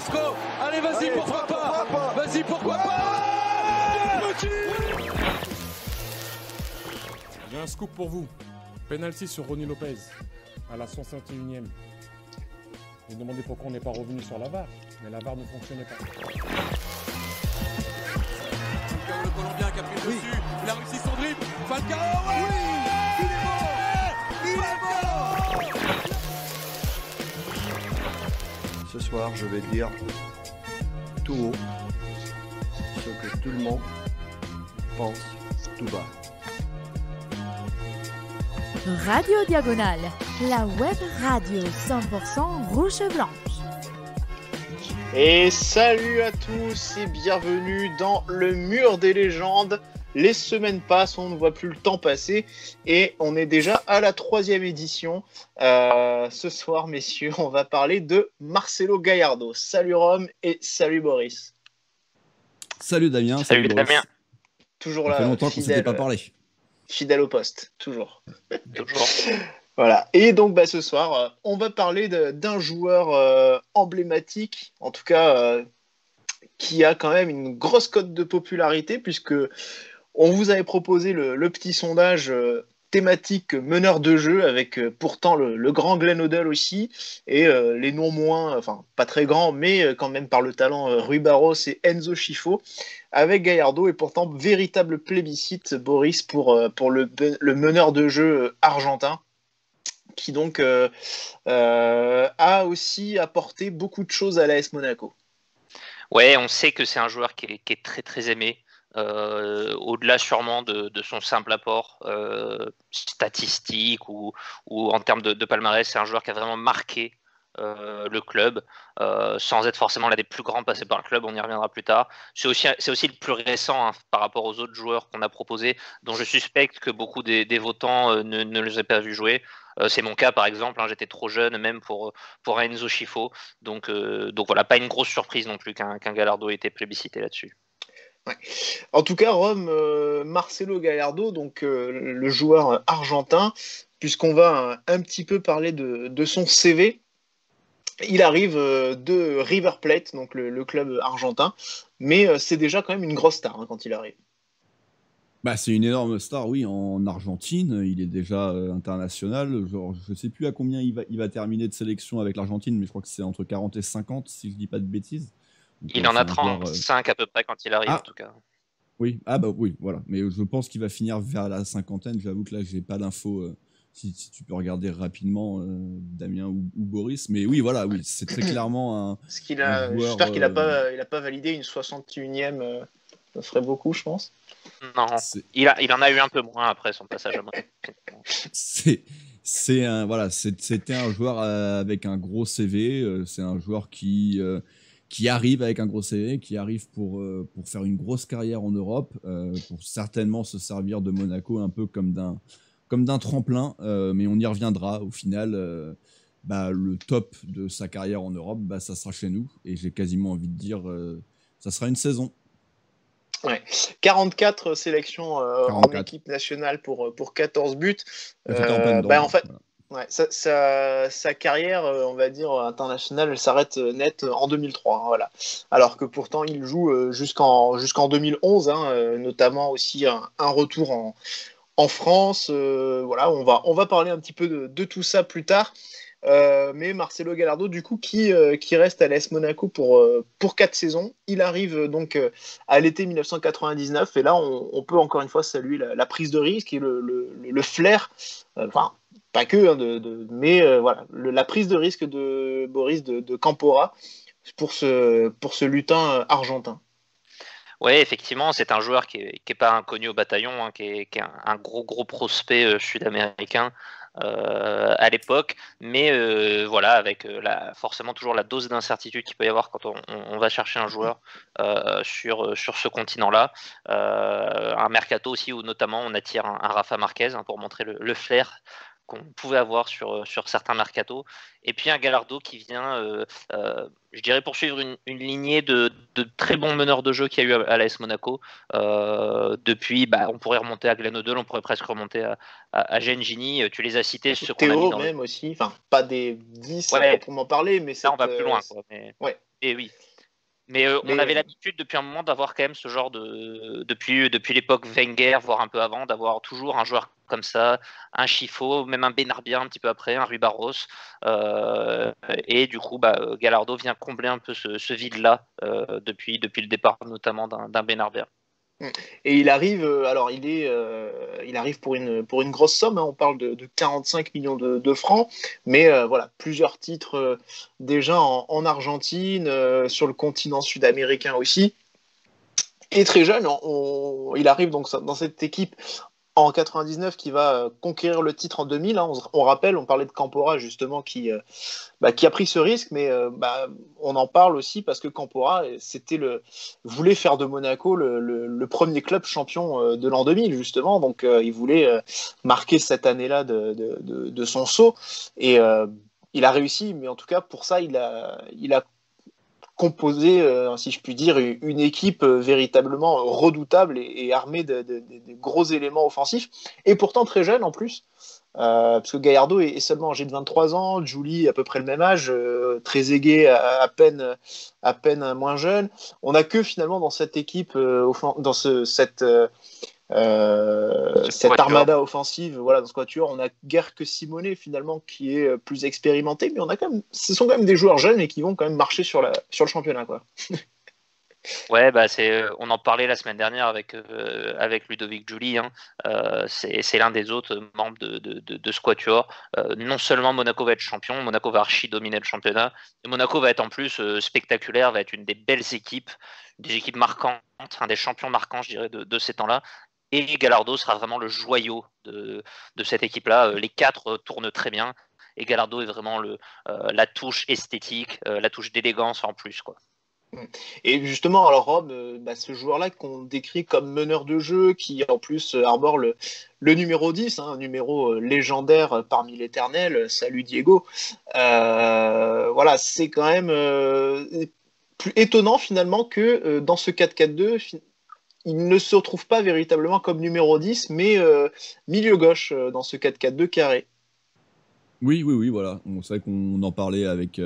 Carrasco. Allez, vas-y, pourquoi pas. Vas-y, pourquoi pas. J'ai un scoop pour vous. Penalty sur Ronny Lopez à la 151e. Vous vous demandez pourquoi on n'est pas revenu sur la VAR, mais la VAR ne fonctionnait pas. Le Colombien qui a pris le dessus, il a réussi son dribble. Falcao, oui, il est mort. Ce soir, je vais dire tout haut ce que tout le monde pense tout bas. Radio Diagonale, la web radio 100% rouge et blanche. Et salut à tous et bienvenue dans le mur des légendes. Les semaines passent, on ne voit plus le temps passer et on est déjà à la 3e édition. Ce soir, messieurs, on va parler de Marcelo Gallardo. Salut Rome et salut Boris. Salut Damien. Salut Damien. Toujours là. Ça fait longtemps qu'on ne s'était pas parlé. Fidèle au poste, toujours. Toujours. Voilà. Et donc ce soir, on va parler d'un joueur emblématique, en tout cas qui a quand même une grosse cote de popularité, puisque on vous avait proposé le petit sondage thématique meneur de jeu, avec pourtant le grand Glenn Hoddle aussi, et les non moins, enfin pas très grands, mais quand même par le talent, Rui Barros et Enzo Scifo, avec Gallardo, et pourtant véritable plébiscite, Boris, pour le meneur de jeu argentin, qui donc a aussi apporté beaucoup de choses à l'AS Monaco. Ouais, on sait que c'est un joueur qui est très très aimé, au-delà sûrement de son simple apport statistique ou en termes de palmarès. C'est un joueur qui a vraiment marqué le club, sans être forcément l'un des plus grands passés par le club, on y reviendra plus tard. C'est aussi le plus récent, hein, par rapport aux autres joueurs qu'on a proposés, dont je suspecte que beaucoup des votants ne les ont pas vus jouer. C'est mon cas par exemple, hein, j'étais trop jeune même pour Enzo Scifo, donc voilà, pas une grosse surprise non plus qu'un Gallardo ait été plébiscité là-dessus. Ouais. En tout cas, Rome, Marcelo Gallardo, donc le joueur argentin, puisqu'on va un petit peu parler de son CV. Il arrive de River Plate, donc le club argentin, mais c'est déjà quand même une grosse star, hein, quand il arrive. Bah, c'est une énorme star, oui, en Argentine. Il est déjà international. Genre, je ne sais plus à combien il va terminer de sélection avec l'Argentine, mais je crois que c'est entre 40 et 50, si je ne dis pas de bêtises. Donc, il en a 35 à peu près quand il arrive, en tout cas. Oui, oui, voilà. Mais je pense qu'il va finir vers la cinquantaine. J'avoue que là, je n'ai pas d'infos. Si tu peux regarder rapidement, Damien ou Boris. Mais oui, voilà, oui, c'est très clairement un joueur... J'espère qu'il n'a pas validé une 61e. Ça ferait beaucoup, je pense. Non, il en a eu un peu moins après son passage à Monaco. C'était un joueur avec un gros CV. C'est un joueur qui arrive avec un gros CV, qui arrive pour faire une grosse carrière en Europe, pour certainement se servir de Monaco un peu comme d'un tremplin, mais on y reviendra. Au final, le top de sa carrière en Europe, ça sera chez nous, et j'ai quasiment envie de dire ça sera une saison. Ouais. 44 sélections en équipe nationale pour 14 buts. En fait, ouais, sa carrière, on va dire, internationale, elle s'arrête net en 2003. Hein, voilà. Alors que pourtant, il joue jusqu'en 2011, hein, notamment aussi un retour en France. Voilà, on va parler un petit peu de tout ça plus tard. Mais Marcelo Gallardo, du coup, qui reste à l'AS Monaco pour 4 saisons. Il arrive donc à l'été 1999, et là on peut encore une fois saluer la prise de risque et le flair, enfin pas que, hein, mais voilà, la prise de risque de Boris de Campora pour ce lutin argentin. Oui, effectivement, c'est un joueur qui est pas inconnu au bataillon, hein, qui est un gros prospect sud-américain à l'époque, mais voilà, avec forcément toujours la dose d'incertitude qu'il peut y avoir quand on va chercher un joueur sur ce continent-là. Un mercato aussi où notamment on attire un Rafa Marquez, hein, pour montrer le flair qu'on pouvait avoir sur certains mercatos, et puis un Gallardo qui vient, je dirais, poursuivre une lignée de très bons meneurs de jeu qu'il y a eu à l'AS Monaco. Depuis, on pourrait remonter à Glenn Hoddle, on pourrait presque remonter à Gengini, tu les as cités, ceux qu'on a mis Théo même aussi, enfin pas des 10 proprement parler, mais là on va plus loin, quoi, mais... Ouais. Et oui. Mais on avait l'habitude depuis un moment d'avoir quand même ce genre de... Depuis l'époque Wenger, voire un peu avant, d'avoir toujours un joueur comme ça, un Chifo, même un Benarbia un petit peu après, un Rui Barros. Et du coup, Gallardo vient combler un peu ce vide-là depuis le départ, notamment d'un Benarbia. Et il arrive, il arrive pour une grosse somme, hein, on parle de 45 millions de francs, mais voilà, plusieurs titres déjà en Argentine, sur le continent sud-américain aussi. Et très jeune, il arrive donc dans cette équipe en 99 qui va conquérir le titre en 2000. Hein. On rappelle, on parlait de Campora justement qui a pris ce risque, mais on en parle aussi parce que Campora voulait faire de Monaco le premier club champion de l'an 2000 justement, donc il voulait marquer cette année-là de son saut, et il a réussi, mais en tout cas pour ça il a composer, si je puis dire, une équipe véritablement redoutable et armée de gros éléments offensifs, et pourtant très jeune en plus, parce que Gallardo est seulement âgé de 23 ans, Giuli à peu près le même âge, Trezeguet à peine moins jeune. On n'a que finalement dans cette équipe, dans cette armada offensive, voilà, dans ce quatuor, on a guère que Simone finalement qui est plus expérimenté, mais ce sont quand même des joueurs jeunes et qui vont quand même marcher sur le championnat, quoi. Ouais, on en parlait la semaine dernière avec Ludovic Giuli, hein. C'est l'un des autres membres de ce quatuor. Non seulement Monaco va être champion, Monaco va archi dominer le championnat, et Monaco va être en plus spectaculaire, va être une des belles équipes, des équipes marquantes, un des champions marquants, je dirais, de ces temps-là. Et Gallardo sera vraiment le joyau de cette équipe-là. Les quatre tournent très bien. Et Gallardo est vraiment la touche esthétique, la touche d'élégance en plus, quoi. Et justement, alors Rob, ce joueur-là qu'on décrit comme meneur de jeu, qui en plus arbore le numéro 10, hein, un numéro légendaire parmi l'éternel, salut Diego, voilà, c'est quand même plus étonnant finalement que dans ce 4-4-2, il ne se retrouve pas véritablement comme numéro 10, mais milieu gauche dans ce 4-4-2 carré. Oui, voilà. C'est vrai qu'on en parlait avec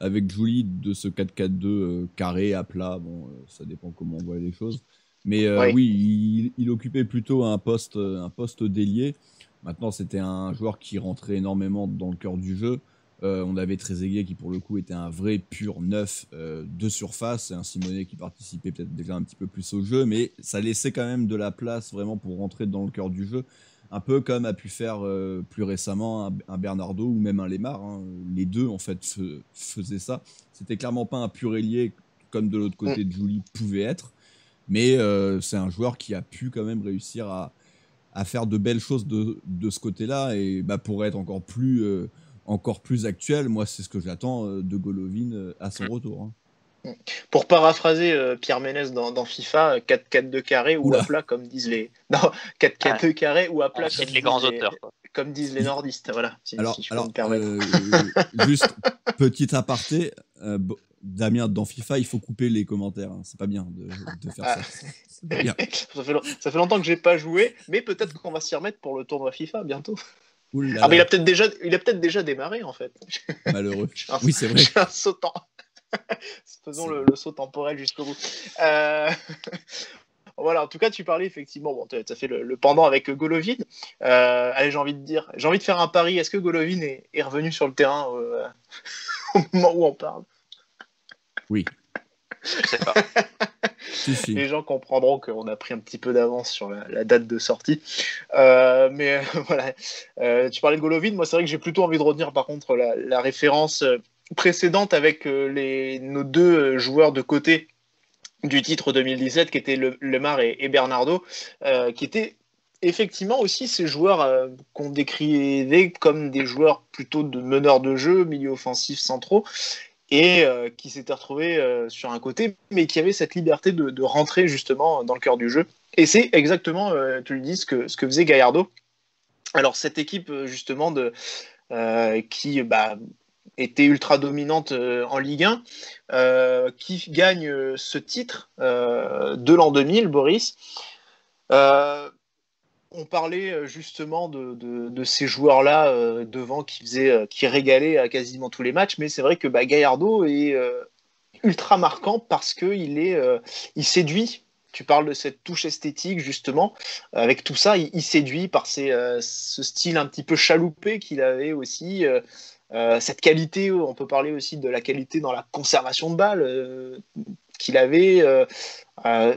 Giuli de ce 4-4-2 carré à plat. Bon, ça dépend comment on voit les choses. Mais oui, il occupait plutôt un poste d'ailier. Maintenant, c'était un joueur qui rentrait énormément dans le cœur du jeu. On avait Trezeguet qui, pour le coup, était un vrai pur neuf de surface, et un Simone qui participait peut-être déjà un petit peu plus au jeu, mais ça laissait quand même de la place vraiment pour rentrer dans le cœur du jeu, un peu comme a pu faire plus récemment un Bernardo ou même un Lemar, hein. Les deux, en fait, faisaient ça. C'était clairement pas un pur ailier comme de l'autre côté de Giuli pouvait être, mais c'est un joueur qui a pu quand même réussir à faire de belles choses de ce côté-là, et pour être encore plus actuel, moi c'est ce que j'attends de Golovin à son retour, hein. Pour paraphraser Pierre Ménès dans FIFA, 4-4-2 carré ou à plat, comme disent les... Non, 4-4-2 carré ou à plat, comme disent les nordistes, voilà, si je peux me permettre. Juste petit aparté, Damien, dans FIFA, il faut couper les commentaires, hein. C'est pas bien de faire ça. Bien. Ça fait longtemps que j'ai pas joué, mais peut-être qu'on va s'y remettre pour le tournoi FIFA bientôt. Oulala. Mais il a peut-être déjà démarré en fait. Malheureux. Oui, c'est vrai. J'ai un saut Faisons le saut temporel jusqu'au bout. Voilà, en tout cas, tu parlais effectivement, bon, tu as fait le pendant avec Golovin. Allez, j'ai envie de faire un pari. Est-ce que Golovin est revenu sur le terrain au moment où on parle? Oui. Je sais pas. Si. Les gens comprendront qu'on a pris un petit peu d'avance sur la date de sortie. Mais voilà. Tu parlais de Golovin. Moi, c'est vrai que j'ai plutôt envie de retenir par contre la référence précédente avec nos deux joueurs de côté du titre 2017, qui étaient Lemar et Bernardo, qui étaient effectivement aussi ces joueurs qu'on décrivait comme des joueurs plutôt de meneurs de jeu, milieu offensif centraux, et qui s'étaient retrouvés sur un côté, mais qui avaient cette liberté de rentrer justement dans le cœur du jeu. Et c'est exactement, tu le dis, ce que faisait Gallardo. Alors cette équipe justement qui était ultra dominante en Ligue 1, qui gagne ce titre de l'an 2000, Boris. On parlait justement de ces joueurs-là devant qui régalaient à quasiment tous les matchs, mais c'est vrai que Gallardo est ultra marquant parce qu'il il séduit. Tu parles de cette touche esthétique, justement. Avec tout ça, il séduit par ce style un petit peu chaloupé qu'il avait aussi. Cette qualité, on peut parler aussi de la qualité dans la conservation de balles qu'il avait.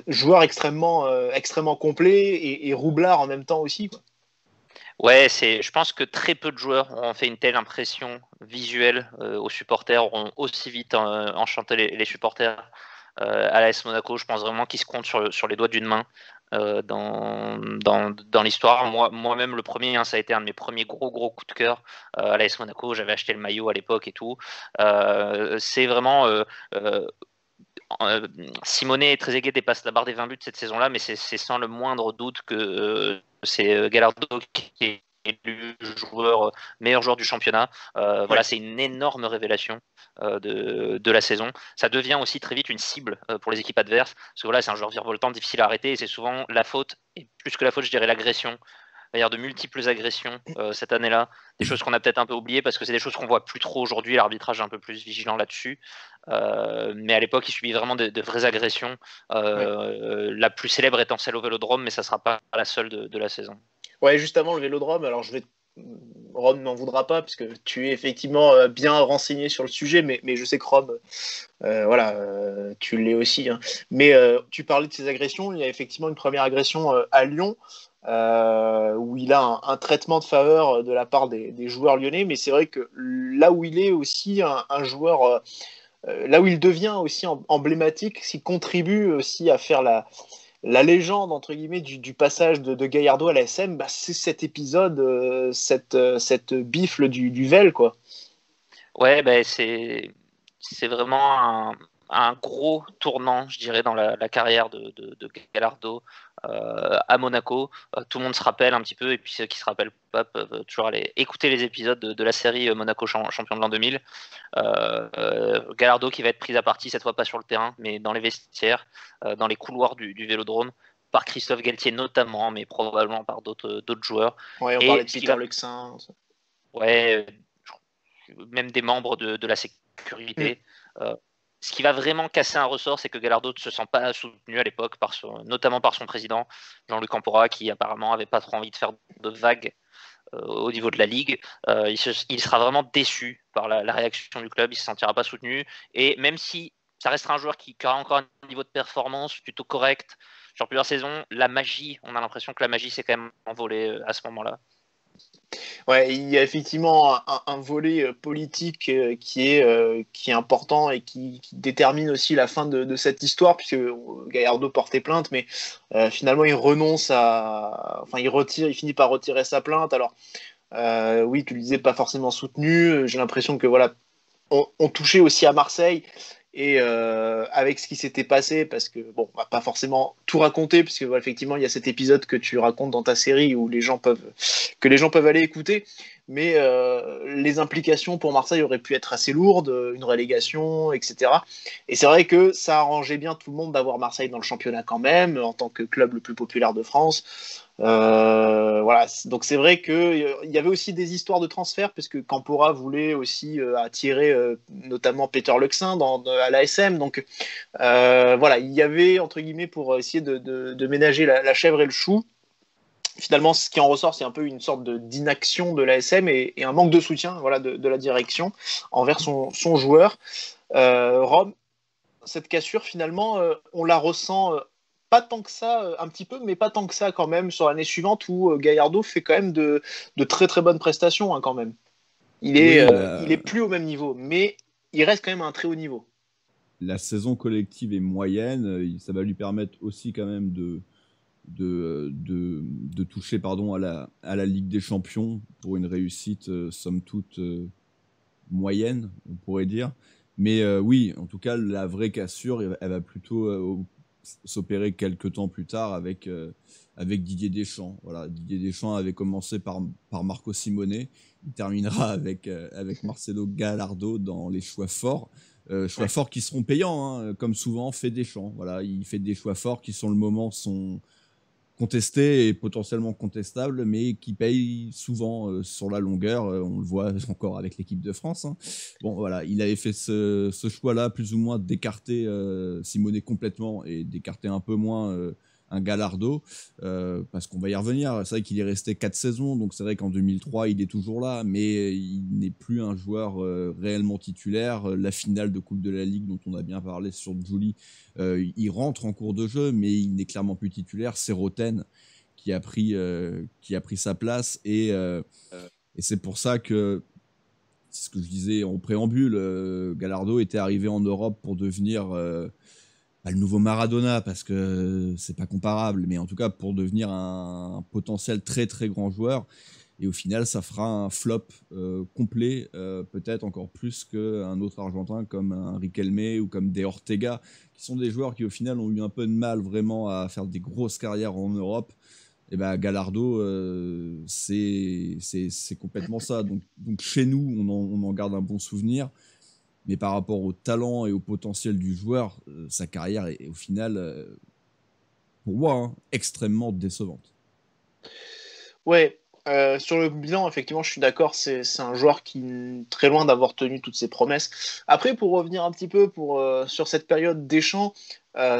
Joueur extrêmement complet et roublard en même temps aussi, quoi. Ouais, je pense que très peu de joueurs ont fait une telle impression visuelle aux supporters, ont aussi vite enchanté les supporters à l'AS Monaco. Je pense vraiment qu'ils se comptent sur les doigts d'une main dans l'histoire. Moi-même, le premier, ça a été un de mes premiers gros coups de cœur à l'AS Monaco. J'avais acheté le maillot à l'époque et tout. C'est vraiment... Simonet et Trezeguet dépassent la barre des 20 buts cette saison-là, mais c'est sans le moindre doute que c'est Gallardo qui est élu meilleur joueur du championnat. Voilà, c'est une énorme révélation de la saison. Ça devient aussi très vite une cible pour les équipes adverses, parce que voilà, c'est un joueur virevoltant, difficile à arrêter, et c'est souvent la faute, et plus que la faute, je dirais l'agression. Il va y avoir de multiples agressions cette année-là, des choses qu'on a peut-être un peu oubliées parce que c'est des choses qu'on voit plus trop aujourd'hui. L'arbitrage est un peu plus vigilant là-dessus, mais à l'époque il subit vraiment de vraies agressions, la plus célèbre étant celle au Vélodrome, mais ça ne sera pas la seule de la saison. Ouais, juste avant le Vélodrome, alors Ron n'en voudra pas puisque tu es effectivement bien renseigné sur le sujet, mais je sais que Ron, tu l'es aussi, hein. Mais tu parlais de ces agressions, il y a effectivement une première agression à Lyon, où il a un traitement de faveur de la part des joueurs lyonnais, mais c'est vrai que là où il est aussi un joueur, là où il devient aussi emblématique, s'il contribue aussi à faire la légende entre guillemets du passage de Gallardo à la SM, c'est cet épisode, cette bifle du Vel, quoi. Ouais, c'est vraiment un gros tournant, je dirais, dans la carrière de Gallardo à Monaco. Tout le monde se rappelle un petit peu, et puis ceux qui se rappellent pas peuvent toujours aller écouter les épisodes de la série Monaco champion de l'an 2000. Gallardo qui va être pris à partie, cette fois pas sur le terrain, mais dans les vestiaires, dans les couloirs du Vélodrome, par Christophe Galtier notamment, mais probablement par d'autres joueurs. Ouais, on parlait de Peter Luxin. Ouais, même des membres de la sécurité. Ce qui va vraiment casser un ressort, c'est que Gallardo ne se sent pas soutenu à l'époque, notamment par son président, Jean-Luc Ampora, qui apparemment n'avait pas trop envie de faire de vagues au niveau de la Ligue. Il sera vraiment déçu par la réaction du club, il ne se sentira pas soutenu. Et même si ça restera un joueur qui aura encore un niveau de performance plutôt correct sur plusieurs saisons, la magie, on a l'impression que la magie s'est quand même envolée à ce moment-là. Ouais, il y a effectivement un volet politique qui est important et qui détermine aussi la fin de cette histoire, puisque Gallardo portait plainte, mais finalement il renonce il finit par retirer sa plainte. Alors oui, tu le disais, pas forcément soutenu. J'ai l'impression que voilà, on touchait aussi à Marseille. Et avec ce qui s'était passé, parce que bon, on va pas forcément tout raconter, parce que effectivement il y a cet épisode que tu racontes dans ta série où les gens peuvent aller écouter, mais les implications pour Marseille auraient pu être assez lourdes, une relégation, etc. Et c'est vrai que ça arrangeait bien tout le monde d'avoir Marseille dans le championnat quand même, en tant que club le plus populaire de France. Voilà, donc c'est vrai qu'il y avait aussi des histoires de transfert, parce que Campora voulait aussi attirer notamment Peter Luxin à l'ASM, donc voilà, il y avait entre guillemets pour essayer de ménager la chèvre et le chou. Finalement, ce qui en ressort, c'est un peu une sorte d'inaction de l'ASM et un manque de soutien, voilà, de la direction envers son joueur. Rome, cette cassure, finalement, on la ressent pas tant que ça, un petit peu, mais pas tant que ça quand même sur l'année suivante, où Gallardo fait quand même de très très bonnes prestations, hein, quand même. Il est plus au même niveau, mais il reste quand même à un très haut niveau. La saison collective est moyenne, ça va lui permettre aussi quand même de toucher à la Ligue des Champions pour une réussite somme toute moyenne, on pourrait dire. Mais oui, en tout cas, la vraie cassure, elle va plutôt s'opérer quelques temps plus tard avec Didier Deschamps. Voilà, Didier Deschamps avait commencé par Marco Simonet, il terminera avec Marcelo Gallardo dans les choix forts. Choix forts qui seront payants, hein, comme souvent fait Deschamps. Voilà, il fait des choix forts qui sur le moment sont contesté et potentiellement contestable, mais qui paye souvent sur la longueur. On le voit encore avec l'équipe de France. Hein. Bon, voilà, il avait fait ce choix-là, plus ou moins d'écarter Simonet complètement et d'écarter un peu moins un Gallardo, parce qu'on va y revenir. C'est vrai qu'il est resté 4 saisons, donc c'est vrai qu'en 2003, il est toujours là, mais il n'est plus un joueur réellement titulaire. La finale de Coupe de la Ligue, dont on a bien parlé sur Giuli, il rentre en cours de jeu, mais il n'est clairement plus titulaire. C'est Roten qui a pris sa place, et c'est pour ça que, c'est ce que je disais en préambule, Gallardo était arrivé en Europe pour devenir... pas le nouveau Maradona, parce que c'est pas comparable, mais en tout cas pour devenir un potentiel très très grand joueur. Et au final, ça fera un flop complet, peut-être encore plus qu'un autre Argentin comme un Riquelme ou comme des Ortega, qui sont des joueurs qui au final ont eu un peu de mal vraiment à faire des grosses carrières en Europe. Et ben Gallardo, c'est complètement ça. Donc chez nous, on en garde un bon souvenir. Mais par rapport au talent et au potentiel du joueur, sa carrière est au final, pour moi, hein, extrêmement décevante. Ouais, sur le bilan, effectivement, je suis d'accord, c'est un joueur qui est très loin d'avoir tenu toutes ses promesses. Après, pour revenir un petit peu sur cette période Deschamps,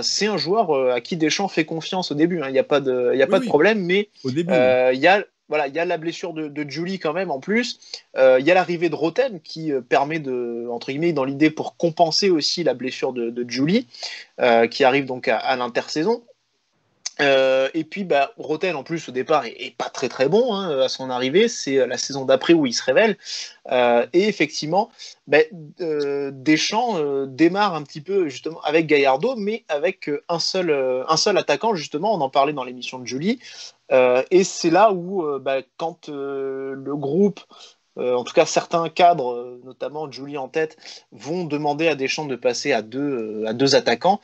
c'est un joueur à qui Deschamps fait confiance au début. Il n'y a pas de problème, mais il y a... Voilà, il y a la blessure de Giuli quand même en plus. Il y a l'arrivée de Roten qui permet de, entre guillemets, dans l'idée pour compenser aussi la blessure de Giuli, qui arrive donc à l'intersaison. Et puis Roten en plus au départ est pas très très bon à son arrivée, c'est la saison d'après où il se révèle, et effectivement Deschamps démarre un petit peu justement avec Gallardo, mais avec un seul attaquant, justement, on en parlait dans l'émission de Giuli, et c'est là où quand le groupe, en tout cas certains cadres, notamment Giuli en tête, vont demander à Deschamps de passer à deux attaquants,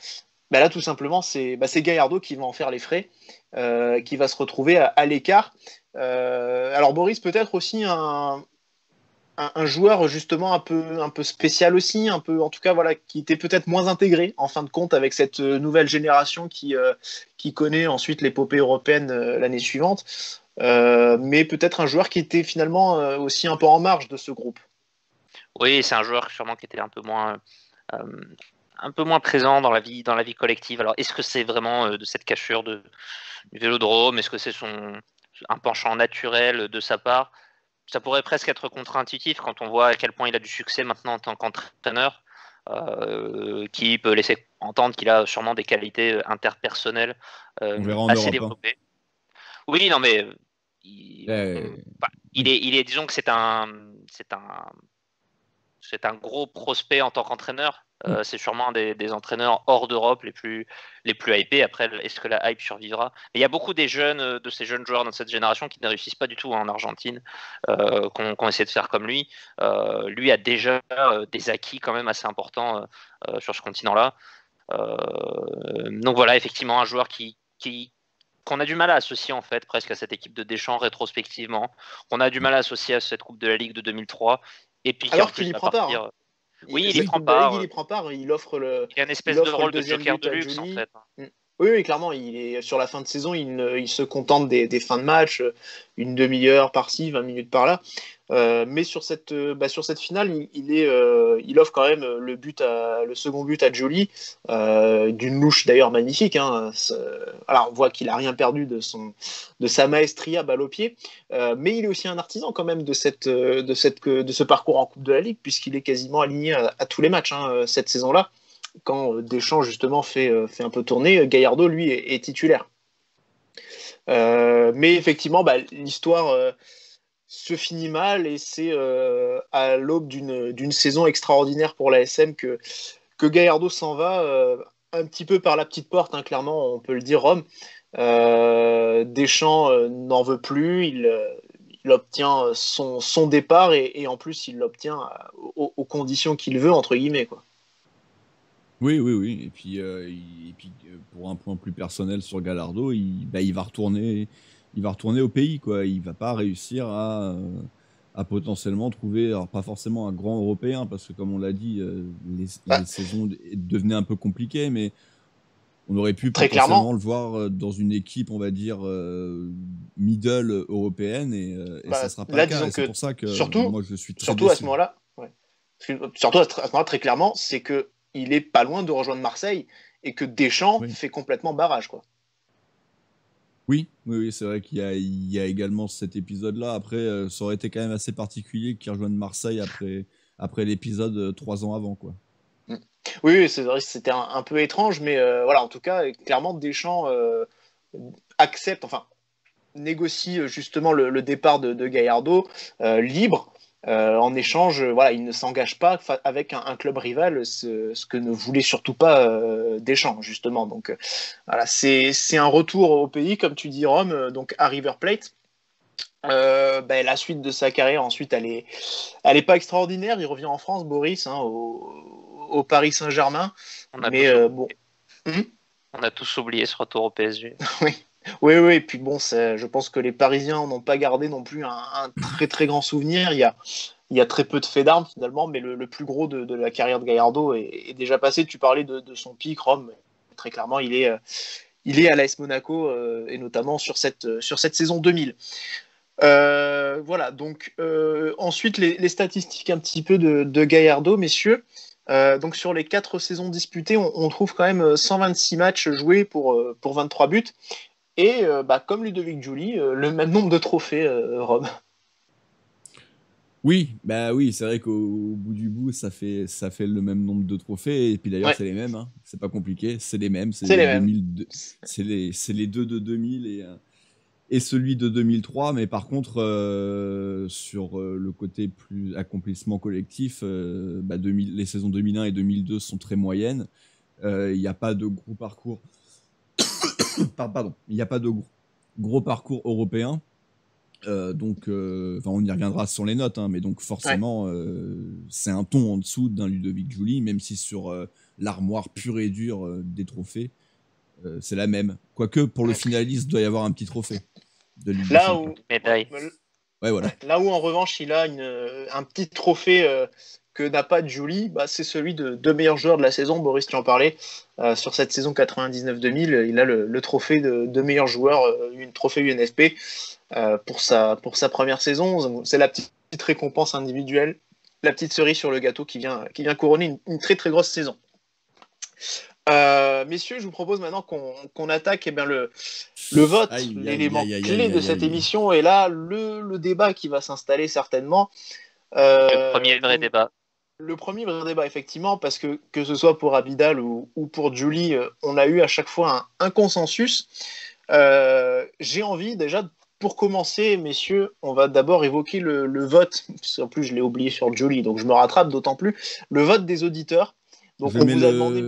là tout simplement c'est Gallardo qui va en faire les frais, qui va se retrouver à l'écart. Alors Boris, peut-être aussi un joueur justement un peu spécial aussi, un peu, en tout cas voilà, qui était peut-être moins intégré en fin de compte avec cette nouvelle génération qui connaît ensuite l'épopée européenne l'année suivante, mais peut-être un joueur qui était finalement aussi un peu en marge de ce groupe. Oui, c'est un joueur sûrement qui était un peu moins présent dans la vie collective. Alors, est-ce que c'est vraiment de cette cachure du Vélodrome? Est-ce que c'est un penchant naturel de sa part? Ça pourrait presque être contre-intuitif quand on voit à quel point il a du succès maintenant en tant qu'entraîneur, qui peut laisser entendre qu'il a sûrement des qualités interpersonnelles assez développées. Oui, non, mais il est, disons que c'est un gros prospect en tant qu'entraîneur. C'est sûrement un des entraîneurs hors d'Europe les plus hypés. Après, est-ce que la hype survivra? Mais il y a beaucoup de ces jeunes joueurs dans cette génération qui ne réussissent pas du tout en Argentine, qu'on essaie de faire comme lui. Lui a déjà des acquis quand même assez importants sur ce continent-là. Donc voilà, effectivement, un joueur qu'on a du mal à associer en fait presque à cette équipe de Deschamps rétrospectivement. On a du mal à associer à cette Coupe de la Ligue de 2003. Et puis alors qu'il y prend part. Oui, il y prend part. Il offre il y a une espèce de rôle de joker de luxe en fait. Oui, clairement, il est sur la fin de saison, il se contente des fins de match, une demi-heure par-ci, 20 minutes par-là. Mais sur cette finale, il offre quand même le second but à Giuli, d'une louche d'ailleurs magnifique. Alors on voit qu'il a rien perdu de sa maestria balle au pied, mais il est aussi un artisan quand même de ce parcours en Coupe de la Ligue, puisqu'il est quasiment aligné à tous les matchs cette saison-là. Quand Deschamps justement fait un peu tourner, Gallardo lui est titulaire. Mais effectivement, l'histoire se finit mal, et c'est à l'aube d'une saison extraordinaire pour l'ASM que Gallardo s'en va, un petit peu par la petite porte, clairement, on peut le dire, Rome. Deschamps n'en veut plus, il obtient son départ, et en plus il l'obtient aux conditions qu'il veut, entre guillemets, quoi. Oui. Et puis pour un point plus personnel sur Gallardo, il va retourner au pays, quoi. Il va pas réussir à potentiellement trouver, alors pas forcément un grand Européen, parce que comme on l'a dit, les saisons devenaient un peu compliquées, mais On aurait pu très potentiellement clairement le voir dans une équipe, on va dire, middle européenne, et ça ne sera pas là, le cas. disons Et c'est que pour ça que surtout, moi, je suis très surtout à déçu. ce moment-là, surtout à ce moment-là, très clairement, c'est qu'il est pas loin de rejoindre Marseille et que Deschamps fait complètement barrage, quoi. Oui, c'est vrai qu'il y a également cet épisode-là. Après, ça aurait été quand même assez particulier qu'il rejoigne Marseille après l'épisode 3 ans avant, quoi. Oui, c'est vrai que c'était un peu étrange, mais voilà, en tout cas, clairement, Deschamps accepte, enfin, négocie justement le départ de Gallardo libre. En échange, voilà, il ne s'engage pas avec un club rival, ce que ne voulait surtout pas Deschamps, justement. Donc voilà, c'est un retour au pays, comme tu dis, Rome, donc à River Plate. La suite de sa carrière, ensuite, elle est pas extraordinaire. Il revient en France, Boris, hein, au Paris Saint-Germain. Mais bon. On a tous oublié ce retour au PSG. Oui, et puis bon, je pense que les Parisiens n'ont pas gardé non plus un très très grand souvenir. Il y a très peu de faits d'armes finalement, mais le plus gros de la carrière de Gallardo est déjà passé. Tu parlais de son pic, Rome. Très clairement, il est à l'AS Monaco et notamment sur cette saison 2000. Voilà, donc ensuite les statistiques un petit peu de Gallardo, messieurs. Donc sur les 4 saisons disputées, on trouve quand même 126 matchs joués pour 23 buts. Et comme Ludovic Giuli, le même nombre de trophées, Rome. Oui, c'est vrai qu'au bout du bout, ça fait le même nombre de trophées. Et puis d'ailleurs, c'est les mêmes. Hein. C'est pas compliqué, c'est les mêmes. C'est les 2002, c'est les deux de 2000 et celui de 2003. Mais par contre, sur le côté plus accomplissement collectif, les saisons 2001 et 2002 sont très moyennes. Il n'y a pas de gros parcours. Pardon, il n'y a pas de gros parcours européen. Donc, on y reviendra sur les notes, hein, mais donc forcément, c'est un ton en dessous d'un Ludovic Giuli, même si sur l'armoire pure et dure des trophées, c'est la même. Quoique, pour le finaliste, il doit y avoir un petit trophée de Ligue des Champions. Là où, en revanche, il a un petit trophée que n'a pas Giuli, c'est celui de meilleur joueur de la saison. Boris, tu en parlais. Sur cette saison 99-2000, il a le trophée de meilleur joueur, une trophée UNFP. Pour sa première saison, c'est la petite récompense individuelle, la petite cerise sur le gâteau qui vient couronner une très très grosse saison. Messieurs, je vous propose maintenant qu'on attaque le vote, l'élément clé de cette émission, et là le débat qui va s'installer certainement. Le premier vrai débat. Le premier vrai débat, effectivement, parce que ce soit pour Abidal ou pour Giuli, on a eu à chaque fois un consensus. J'ai envie déjà, pour commencer, messieurs, on va d'abord évoquer le vote, en plus je l'ai oublié sur Giuli, donc je me rattrape d'autant plus, le vote des auditeurs. Donc on vous a demandé...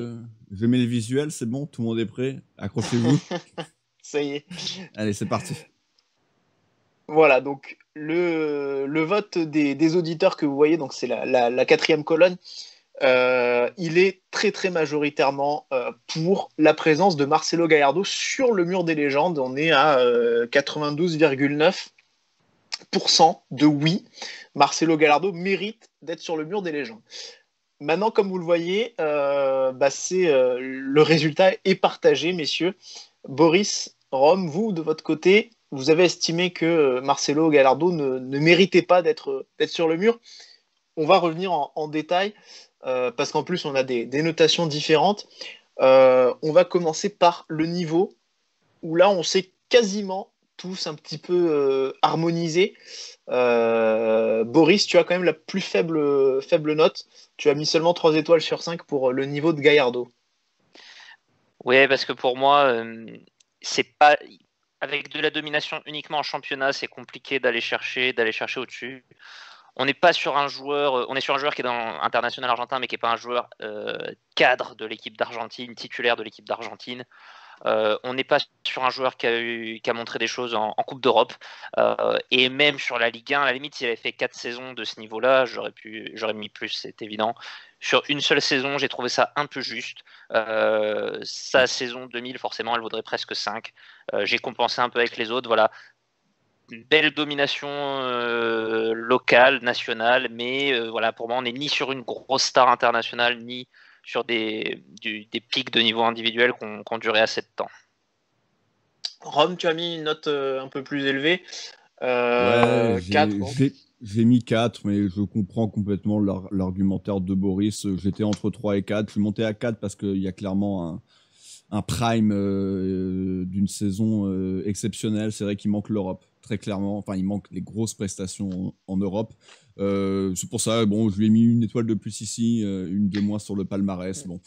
Je mets le visuel, c'est bon, tout le monde est prêt, accrochez-vous. Ça y est. Allez, c'est parti. Voilà, donc le vote des auditeurs que vous voyez, donc c'est la 4e colonne, il est très très majoritairement pour la présence de Marcelo Gallardo sur le mur des légendes. On est à 92,9% de oui. Marcelo Gallardo mérite d'être sur le mur des légendes. Maintenant, comme vous le voyez, le résultat est partagé, messieurs. Boris, Rome, vous, de votre côté, vous avez estimé que Marcelo Gallardo ne méritait pas d'être sur le mur. On va revenir en détail, parce qu'en plus, on a des notations différentes. On va commencer par le niveau, où là, on s'est quasiment tous un petit peu harmonisés. Boris, tu as quand même la plus faible note. Tu as mis seulement 3 étoiles sur 5 pour le niveau de Gallardo. Oui, parce que pour moi, c'est pas... Avec de la domination uniquement en championnat, c'est compliqué d'aller chercher au-dessus. On n'est pas sur un joueur, on est sur un joueur qui est dans international argentin, mais qui n'est pas un joueur cadre de l'équipe d'Argentine, titulaire de l'équipe d'Argentine. On n'est pas sur un joueur qui a montré des choses en Coupe d'Europe. Et même sur la Ligue 1, à la limite, s'il avait fait 4 saisons de ce niveau-là, j'aurais mis plus, c'est évident. Sur une seule saison, j'ai trouvé ça un peu juste. Sa saison 2000, forcément, elle vaudrait presque 5. J'ai compensé un peu avec les autres. Voilà. Une belle domination locale, nationale, mais voilà, pour moi, on n'est ni sur une grosse star internationale, ni des pics de niveau individuel qui ont duré assez de temps. Rome, tu as mis une note un peu plus élevée. 4. J'ai mis 4, mais je comprends complètement l'argumentaire de Boris. J'étais entre 3 et 4. Je suis monté à 4 parce qu'il y a clairement un prime d'une saison exceptionnelle. C'est vrai qu'il manque l'Europe, très clairement. Enfin, il manque les grosses prestations en Europe. C'est pour ça, bon, je lui ai mis une étoile de plus ici, une de moins sur le palmarès. Bon,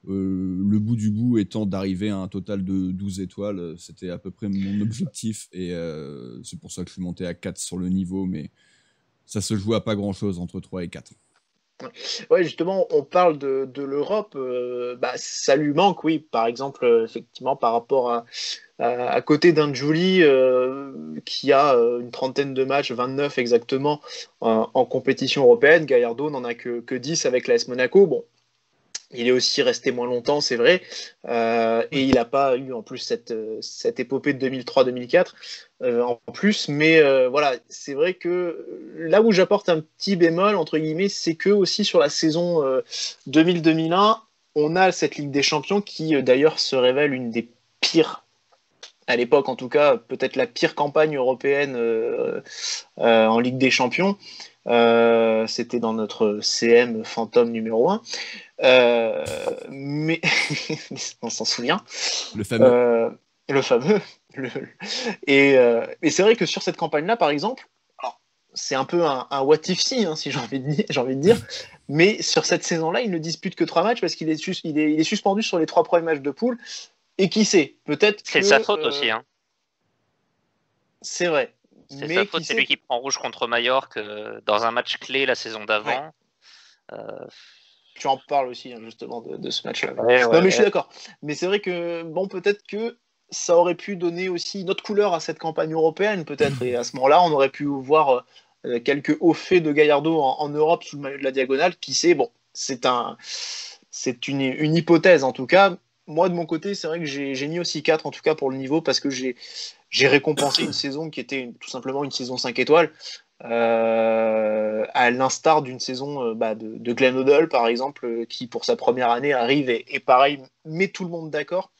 le bout du bout étant d'arriver à un total de 12 étoiles, c'était à peu près mon objectif. Et c'est pour ça que je suis monté à 4 sur le niveau, mais ça se joue à pas grand-chose entre 3 et 4. Ouais, justement, on parle de l'Europe. Ça lui manque, oui. Par exemple, effectivement, par rapport à côté d'un Giuli qui a une trentaine de matchs, 29 exactement, en compétition européenne. Gallardo n'en a que 10 avec l'AS Monaco. Bon, il est aussi resté moins longtemps, c'est vrai, et il n'a pas eu en plus cette épopée de 2003-2004 en plus, mais voilà, c'est vrai que là où j'apporte un petit bémol, entre guillemets, c'est que aussi sur la saison 2000-2001, on a cette Ligue des Champions qui d'ailleurs se révèle une des pires, à l'époque en tout cas, peut-être la pire campagne européenne en Ligue des Champions. C'était dans notre CM fantôme numéro 1. Mais on s'en souvient. Le fameux. Et c'est vrai que sur cette campagne-là, par exemple, alors, c'est un peu un what if si j'ai envie de dire, mais sur cette saison-là, il ne dispute que 3 matchs parce qu'il est suspendu sur les 3 premiers matchs de poule. Et qui sait, peut-être que... C'est sa faute aussi. C'est vrai. C'est sa faute, c'est lui qui prend rouge contre Majorque dans un match clé la saison d'avant. Ouais. Tu en parles aussi, justement, de ce match-là. Ouais, non, mais je suis d'accord. Mais c'est vrai que, bon, peut-être que ça aurait pu donner aussi une autre couleur à cette campagne européune, peut-être. Et à ce moment-là, on aurait pu voir quelques hauts faits de Gallardo en Europe sous le maillot de la Diagonale. Qui sait, bon, c'est une hypothèse, en tout cas. Moi, de mon côté, c'est vrai que j'ai mis aussi 4, en tout cas, pour le niveau, parce que j'ai récompensé une saison qui était tout simplement une saison 5 étoiles. À l'instar d'une saison de Glenn Hoddle par exemple, qui pour sa première année arrive et pareil met tout le monde d'accord.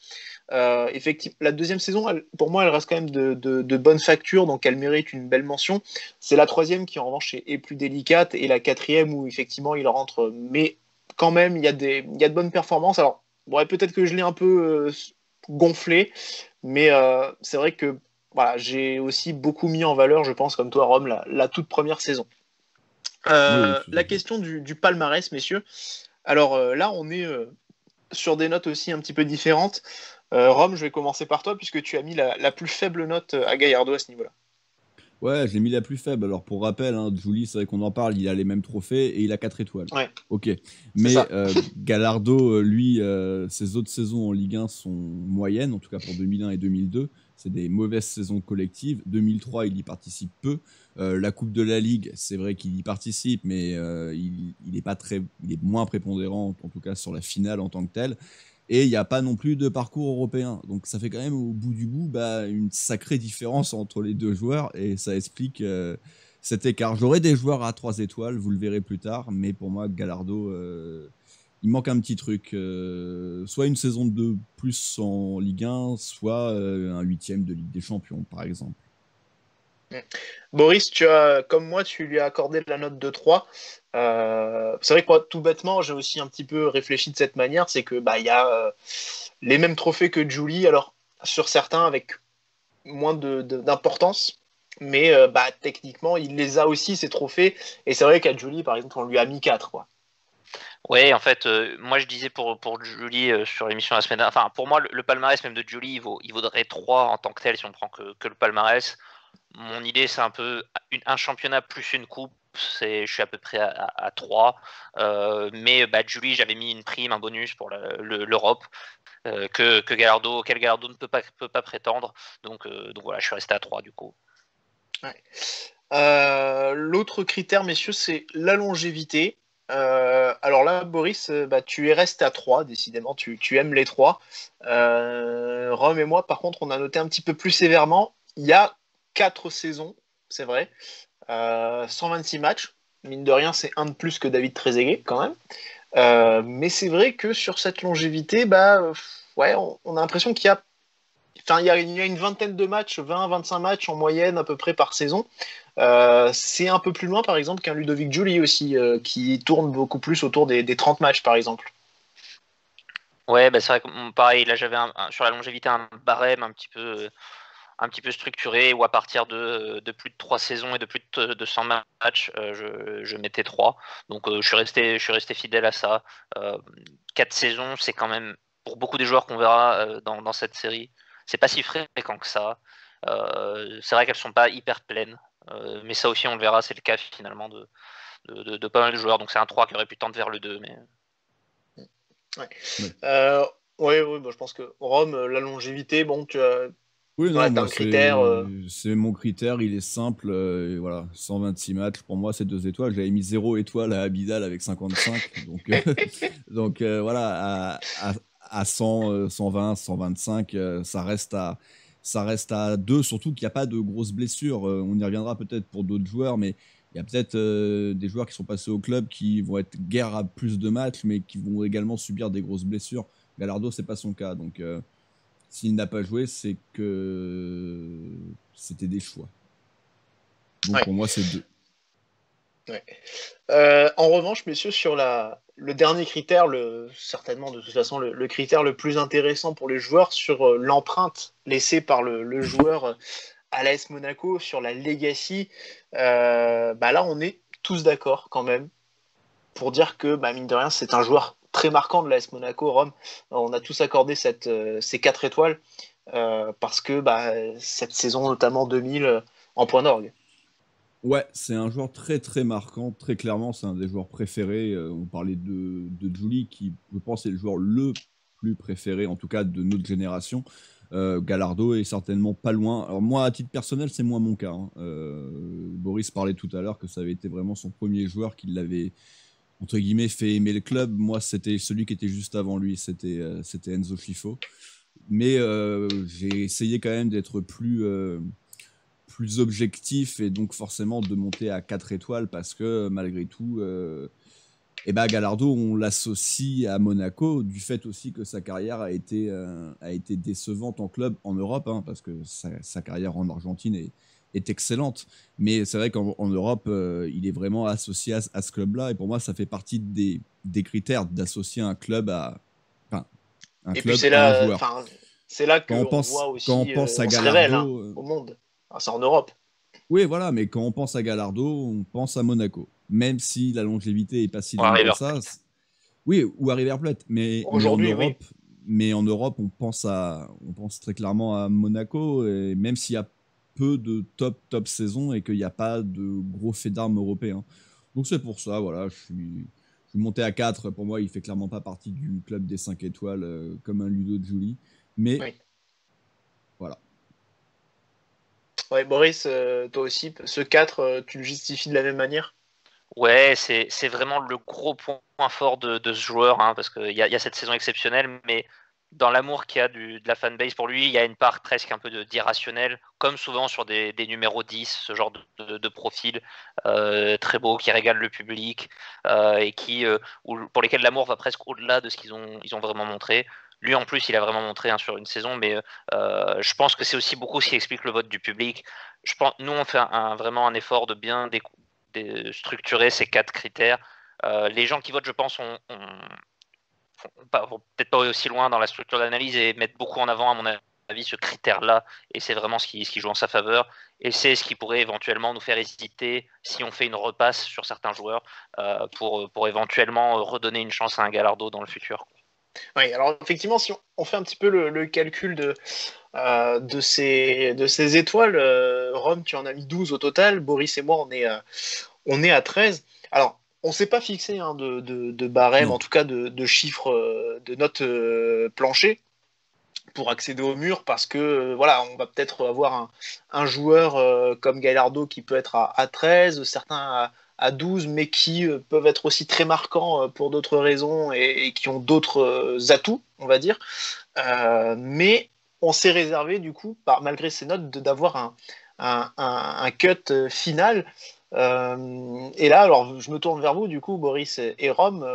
Effectivement, la deuxième saison, pour moi, elle reste quand même de bonne facture, donc elle mérite une belle mention. C'est la troisième qui en revanche est plus délicate, et la quatrième où effectivement il rentre, mais quand même il y a de bonnes performances. Alors ouais, peut-être que je l'ai un peu gonflé, mais c'est vrai que voilà, j'ai aussi beaucoup mis en valeur, je pense, comme toi, Rome, la toute première saison. La question du palmarès, messieurs. Alors là, on est sur des notes aussi un petit peu différentes. Rome, je vais commencer par toi, puisque tu as mis la plus faible note à Gallardo à ce niveau-là. Ouais, j'ai mis la plus faible. Alors, pour rappel, Giuli, c'est vrai qu'on en parle, il a les mêmes trophées et il a 4 étoiles. Ouais. Ok. Mais Gallardo, lui, ses autres saisons en Ligue 1 sont moyennes, en tout cas pour 2001 et 2002. C'est des mauvaises saisons collectives. 2003, il y participe peu. La Coupe de la Ligue, c'est vrai qu'il y participe, mais il est moins prépondérant, en tout cas sur la finale en tant que tel. Et il n'y a pas non plus de parcours européen. Donc ça fait quand même au bout du bout une sacrée différence entre les deux joueurs. Et ça explique cet écart. J'aurais des joueurs à 3 étoiles, vous le verrez plus tard. Mais pour moi, Gallardo, il manque un petit truc. Soit une saison de plus en Ligue 1, soit un 8e de Ligue des Champions, par exemple. Boris, comme moi, tu lui as accordé la note de 3. C'est vrai que moi, tout bêtement, j'ai aussi un petit peu réfléchi de cette manière. C'est que il y a les mêmes trophées que Giuli, alors sur certains avec moins d'importance, mais techniquement, il les a aussi, ces trophées. Et c'est vrai qu'à Giuli, par exemple, on lui a mis 4, quoi. Ouais, en fait, moi je disais pour Giuli sur l'émission la semaine dernière, enfin pour moi le palmarès même de Giuli, il vaudrait 3 en tant que tel si on prend que le palmarès. Mon idée, c'est un peu un championnat plus une coupe. Je suis à peu près à 3. Mais Giuli, j'avais mis une prime, un bonus pour l'Europe auquel Gallardo ne peut pas prétendre. Donc voilà, je suis resté à 3 du coup. Ouais. L'autre critère, messieurs, c'est la longévité. Alors là, Boris, tu es resté à 3, décidément, tu aimes les 3. Rome et moi, par contre, on a noté un petit peu plus sévèrement. Il y a 4 saisons, c'est vrai. 126 matchs. Mine de rien, c'est un de plus que David Trezeguet, quand même. Mais c'est vrai que sur cette longévité, ouais, on a l'impression qu'il y a, il y a une vingtaine de matchs, 20-25 matchs en moyenne à peu près par saison. C'est un peu plus loin, par exemple, qu'un Ludovic Giuli aussi, qui tourne beaucoup plus autour des 30 matchs, par exemple. Ouais, c'est vrai que pareil, là j'avais sur la longévité un barème un petit peu structuré, où à partir de plus de 3 saisons et de plus de 100 matchs, je mettais 3. Donc je suis resté fidèle à ça. 4 saisons, c'est quand même, pour beaucoup des joueurs qu'on verra dans cette série, c'est pas si fréquent que ça. C'est vrai qu'elles sont pas hyper pleines, mais ça aussi on le verra, c'est le cas finalement de pas mal de joueurs. Donc c'est un 3 qui aurait pu tendre vers le 2, mais... Ouais. Je pense que Rome, la longévité, tu as... Oui, non, moi, c'est mon critère, il est simple. Voilà, 126 matchs, pour moi, c'est 2 étoiles. J'avais mis 0 étoile à Abidal avec 55. Donc, voilà, à 100, 120, 125, ça reste à 2, surtout qu'il n'y a pas de grosses blessures. On y reviendra peut-être pour d'autres joueurs, mais il y a peut-être des joueurs qui sont passés au club qui vont être guère à plus de matchs, mais qui vont également subir des grosses blessures. Gallardo, c'est pas son cas. Donc, s'il n'a pas joué, c'est que c'était des choix. Donc, pour moi, c'est 2. Ouais. En revanche, messieurs, sur le dernier critère, certainement de toute façon le critère le plus intéressant pour les joueurs, sur l'empreinte laissée par le joueur à l'AS Monaco, sur la legacy, là on est tous d'accord quand même pour dire que mine de rien c'est un joueur très marquant de l'AS Monaco. Rome, on a tous accordé ces 4 étoiles parce que cette saison notamment 2000 en point d'orgue. Ouais, c'est un joueur très très marquant, très clairement, c'est un des joueurs préférés. On parlait de Giuli, qui je pense est le joueur le plus préféré, en tout cas de notre génération. Gallardo est certainement pas loin. Alors moi, à titre personnel, c'est moins mon cas. Boris parlait tout à l'heure que ça avait été vraiment son premier joueur qui l'avait, entre guillemets, fait aimer le club. Moi, c'était celui qui était juste avant lui, c'était Enzo Scifo. Mais j'ai essayé quand même d'être plus objectif et donc forcément de monter à 4 étoiles parce que malgré tout, Gallardo, on l'associe à Monaco du fait aussi que sa carrière a été décevante en club en Europe, parce que sa carrière en Argentine est excellente. Mais c'est vrai qu'en Europe, il est vraiment associé à ce club-là. Et pour moi, ça fait partie des critères d'associer un club à un et club puis à un joueur. C'est là qu'on voit aussi quand on pense à on Gallardo, se révèle au monde. C'est en Europe. Oui, voilà, mais quand on pense à Gallardo, on pense à Monaco. Même si la longévité n'est pas si longue que ça. Oui, ou à River Plate. Mais en Europe, on pense très clairement à Monaco. Et même s'il y a peu de top saisons et qu'il n'y a pas de gros faits d'armes européens. Donc c'est pour ça, voilà, je suis monté à 4. Pour moi, il fait clairement pas partie du club des 5 étoiles comme un Ludo Giuli. Mais voilà. Ouais, Boris, toi aussi, ce 4, tu le justifies de la même manière? Ouais, c'est vraiment le gros point fort de ce joueur, parce qu'il y a cette saison exceptionnelle, mais dans l'amour qu'il y a de la fanbase pour lui, il y a une part presque un peu d'irrationnel, comme souvent sur des numéros 10, ce genre de profil très beau, qui régale le public, et pour lesquels l'amour va presque au-delà de ce qu'ils ont vraiment montré. Lui, en plus, il a vraiment montré sur une saison, mais je pense que c'est aussi beaucoup ce qui explique le vote du public. Nous, on fait vraiment un effort de bien structurer ces 4 critères. Les gens qui votent, je pense, vont peut-être pas aussi loin dans la structure d'analyse et mettent beaucoup en avant, à mon avis, ce critère-là. Et c'est vraiment ce qui joue en sa faveur. Et c'est ce qui pourrait éventuellement nous faire hésiter si on fait une repasse sur certains joueurs pour éventuellement redonner une chance à un Gallardo dans le futur. Oui, alors effectivement, si on fait un petit peu le calcul de ces étoiles, Rome, tu en as mis 12 au total, Boris et moi, on est à 13. Alors, on ne s'est pas fixé de barème, en tout cas de chiffres, de notes planchées pour accéder au mur, parce que voilà, on va peut-être avoir un joueur comme Gallardo qui peut être à 13, certains à 12, mais qui peuvent être aussi très marquants pour d'autres raisons et qui ont d'autres atouts, on va dire. Mais on s'est réservé, du coup, malgré ces notes, d'avoir un cut final Et là, alors, je me tourne vers vous, du coup, Boris et Rome,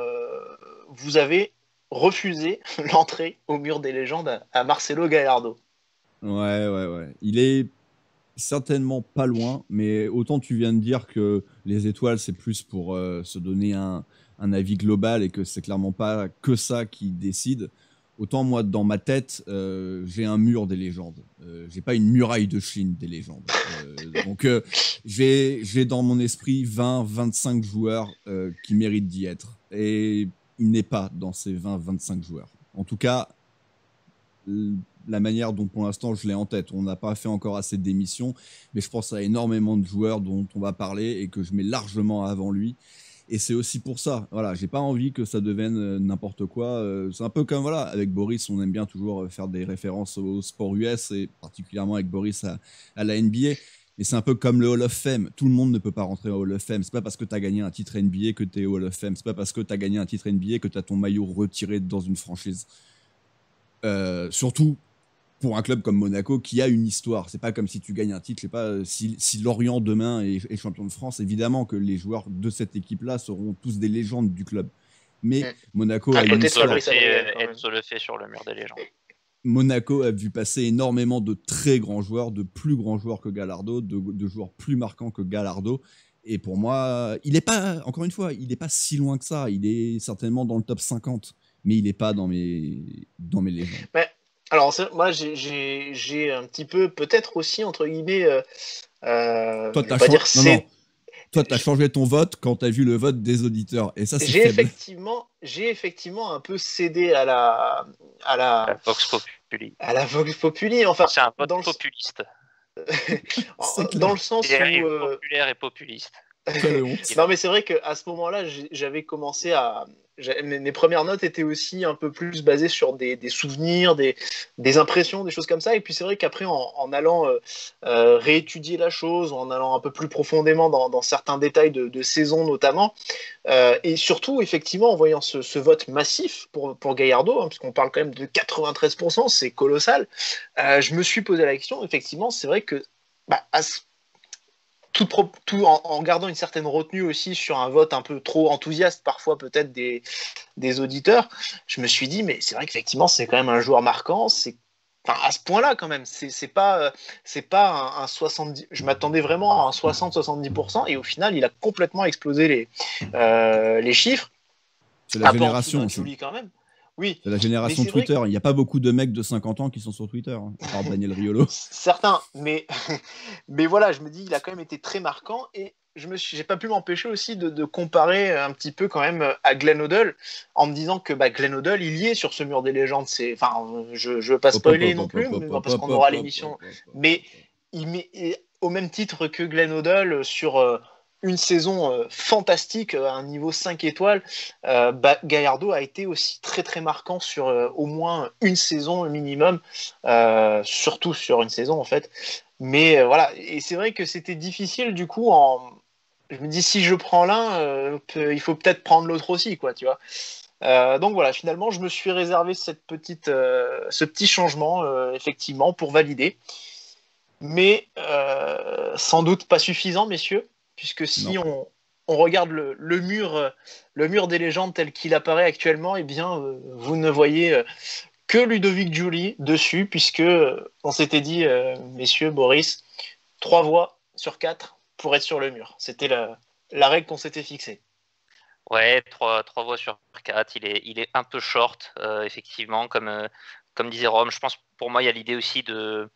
vous avez refusé l'entrée au mur des légendes à Marcelo Gallardo. Ouais. Il est certainement pas loin, mais autant tu viens de dire que les étoiles, c'est plus pour se donner un avis global et que c'est clairement pas que ça qui décide. Autant moi, dans ma tête, j'ai un mur des légendes. J'ai pas une muraille de Chine des légendes. Donc, j'ai dans mon esprit 20-25 joueurs qui méritent d'y être. Et il n'est pas dans ces 20-25 joueurs. En tout cas, la manière dont pour l'instant je l'ai en tête. On n'a pas fait encore assez d'émissions, mais je pense à énormément de joueurs dont on va parler et que je mets largement avant lui. Et c'est aussi pour ça, voilà, j'ai pas envie que ça devienne n'importe quoi. C'est un peu comme, voilà, avec Boris, on aime bien toujours faire des références au sport US, et particulièrement avec Boris à la NBA. Mais c'est un peu comme le Hall of Fame. Tout le monde ne peut pas rentrer au Hall of Fame. C'est pas parce que tu as gagné un titre NBA que tu es au Hall of Fame. C'est pas parce que tu as gagné un titre NBA que tu as ton maillot retiré dans une franchise. Surtout pour un club comme Monaco qui a une histoire. C'est pas comme si tu gagnes un titre. Je sais pas, si Lorient demain est champion de France, évidemment que les joueurs de cette équipe-là seront tous des légendes du club. Mais Monaco a une histoire. Enzo le fait sur le mur des légendes. Monaco a vu passer énormément de très grands joueurs, de plus grands joueurs que Gallardo, de joueurs plus marquants que Gallardo. Et pour moi, il n'est pas, encore une fois, il n'est pas si loin que ça. Il est certainement dans le top 50, mais il n'est pas dans mes légendes. Ouais. Alors, moi, j'ai un petit peu, peut-être aussi, entre guillemets, toi, tu as changé ton vote quand tu as vu le vote des auditeurs. Et ça, c'est j'ai effectivement un peu cédé à la Vox Populi. À la Vox Populi. Enfin, c'est un vote populiste. Dans le sens où... populaire et populiste. Non, mais c'est vrai qu'à ce moment-là, j'avais commencé à... Mes premières notes étaient aussi un peu plus basées sur des souvenirs, des impressions, des choses comme ça. Et puis c'est vrai qu'après, en allant réétudier la chose, en allant un peu plus profondément dans certains détails de saison notamment, et surtout, effectivement, en voyant ce vote massif pour Gallardo, hein, puisqu'on parle quand même de 93%, c'est colossal, je me suis posé la question. Effectivement, c'est vrai que tout en gardant une certaine retenue aussi sur un vote un peu trop enthousiaste parfois peut-être des auditeurs, je me suis dit mais c'est vrai qu'effectivement c'est quand même un joueur marquant, à ce point-là quand même, c'est pas un 70, je m'attendais vraiment à un 60-70% et au final il a complètement explosé les chiffres. C'est la génération aussi. Quand même. Oui. C'est la génération Twitter. Il n'y a pas beaucoup de mecs de 50 ans qui sont sur Twitter, hein, à part Daniel Riolo. Certains, mais voilà, je me dis, il a quand même été très marquant et j'ai pas pu m'empêcher aussi de comparer un petit peu quand même à Glenn Hoddle en me disant que Glenn Hoddle, il y est sur ce mur des légendes. Je veux pas spoiler non plus, parce qu'on aura l'émission. Mais il met au même titre que Glenn Hoddle sur... une saison fantastique à un niveau 5 étoiles, Gallardo a été aussi très très marquant sur au moins une saison minimum, surtout sur une saison en fait. Mais voilà, et c'est vrai que c'était difficile du coup. Je me dis si je prends l'un, il faut peut-être prendre l'autre aussi, quoi, tu vois. Donc voilà, finalement, je me suis réservé ce petit changement effectivement pour valider, mais sans doute pas suffisant, messieurs. Puisque si on regarde le mur des légendes tel qu'il apparaît actuellement, eh bien, vous ne voyez que Ludovic Giuli dessus, puisque on s'était dit, messieurs, Boris, 3 voix sur 4 pour être sur le mur. C'était la règle qu'on s'était fixée. Ouais, 3 voix sur 4. Il est un peu short, effectivement, comme disait Rome. Je pense, pour moi, il y a l'idée aussi de...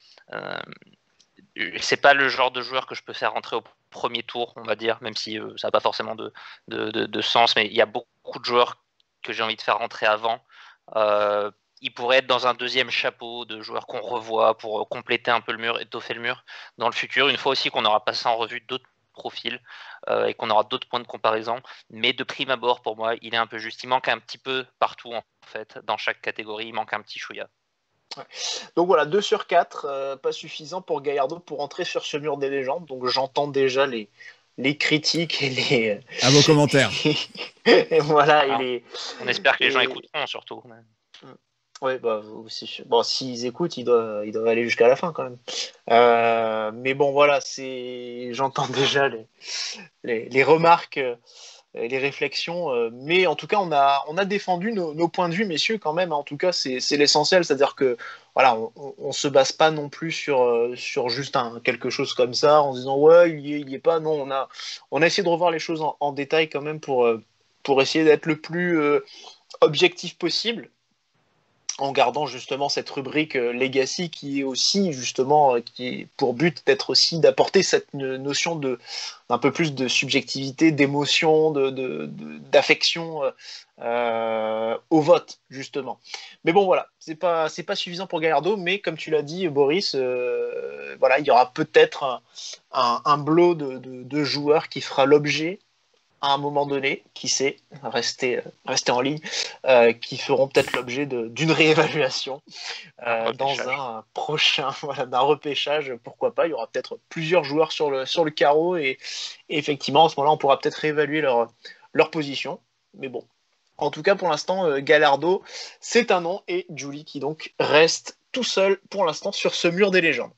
c'est pas le genre de joueur que je peux faire rentrer au premier tour, on va dire, même si ça n'a pas forcément de sens, mais il y a beaucoup de joueurs que j'ai envie de faire rentrer avant. Il pourrait être dans un deuxième chapeau de joueurs qu'on revoit pour compléter un peu le mur, étoffer le mur dans le futur, une fois aussi qu'on aura passé en revue d'autres profils et qu'on aura d'autres points de comparaison. Mais de prime abord, pour moi, il est un peu juste. Il manque un petit peu partout, en fait, dans chaque catégorie, il manque un petit chouïa. Ouais. Donc voilà, 2 sur 4, pas suffisant pour Gallardo pour entrer sur ce mur des légendes. Donc j'entends déjà les critiques et les... À vos commentaires. Et voilà. On espère que les gens écouteront surtout. Oui, bah, aussi. Bon, s'ils écoutent, ils doivent aller jusqu'à la fin quand même. Mais bon, voilà, j'entends déjà les remarques, les réflexions. Mais en tout cas, on a défendu nos points de vue, messieurs, quand même. En tout cas, c'est l'essentiel. C'est-à-dire que voilà, on se base pas non plus sur juste quelque chose comme ça, en se disant ouais, il y est pas. Non, on a essayé de revoir les choses en détail quand même pour essayer d'être le plus objectif possible, en gardant justement cette rubrique Legacy qui est aussi justement qui est pour but d'être aussi d'apporter cette notion d'un peu plus de subjectivité, d'émotion, d'affection au vote justement. Mais bon voilà, c'est pas suffisant pour Gallardo, mais comme tu l'as dit Boris, voilà, il y aura peut-être un lot de joueurs qui fera l'objet à un moment donné, qui sait, rester en ligne, qui feront peut-être l'objet d'une réévaluation dans un prochain, voilà, d'un repêchage, pourquoi pas. Il y aura peut-être plusieurs joueurs sur le carreau et effectivement, à ce moment-là, on pourra peut-être réévaluer leur position. Mais bon, en tout cas, pour l'instant, Gallardo, c'est un nom, et Giuli qui donc reste tout seul pour l'instant sur ce mur des légendes.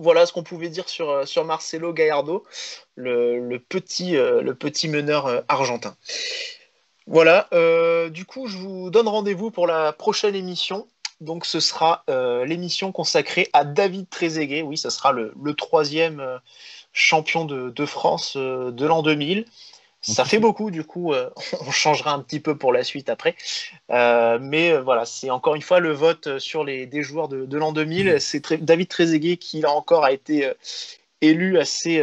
Voilà ce qu'on pouvait dire sur Marcelo Gallardo, le petit meneur argentin. Voilà, du coup, je vous donne rendez-vous pour la prochaine émission. Donc, ce sera l'émission consacrée à David Trezeguet. Oui, ce sera le 3e champion de France de l'an 2000. Ça fait beaucoup, du coup, on changera un petit peu pour la suite après. Mais voilà, c'est encore une fois le vote sur des joueurs de l'an 2000. C'est David Trezeguet qui, là encore, a été élu assez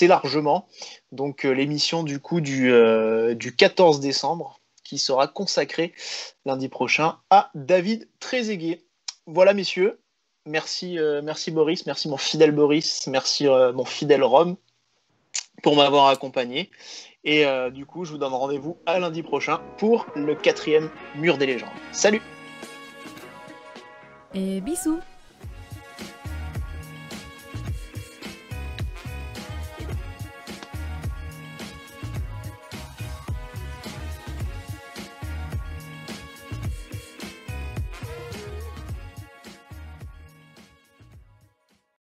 largement. Donc, l'émission, du coup, du 14 décembre, qui sera consacrée lundi prochain à David Trezeguet. Voilà, messieurs. Merci Boris, merci mon fidèle Boris, merci mon fidèle Rome pour m'avoir accompagné. Et du coup, je vous donne rendez-vous à lundi prochain pour le 4e mur des légendes. Salut! Et bisous!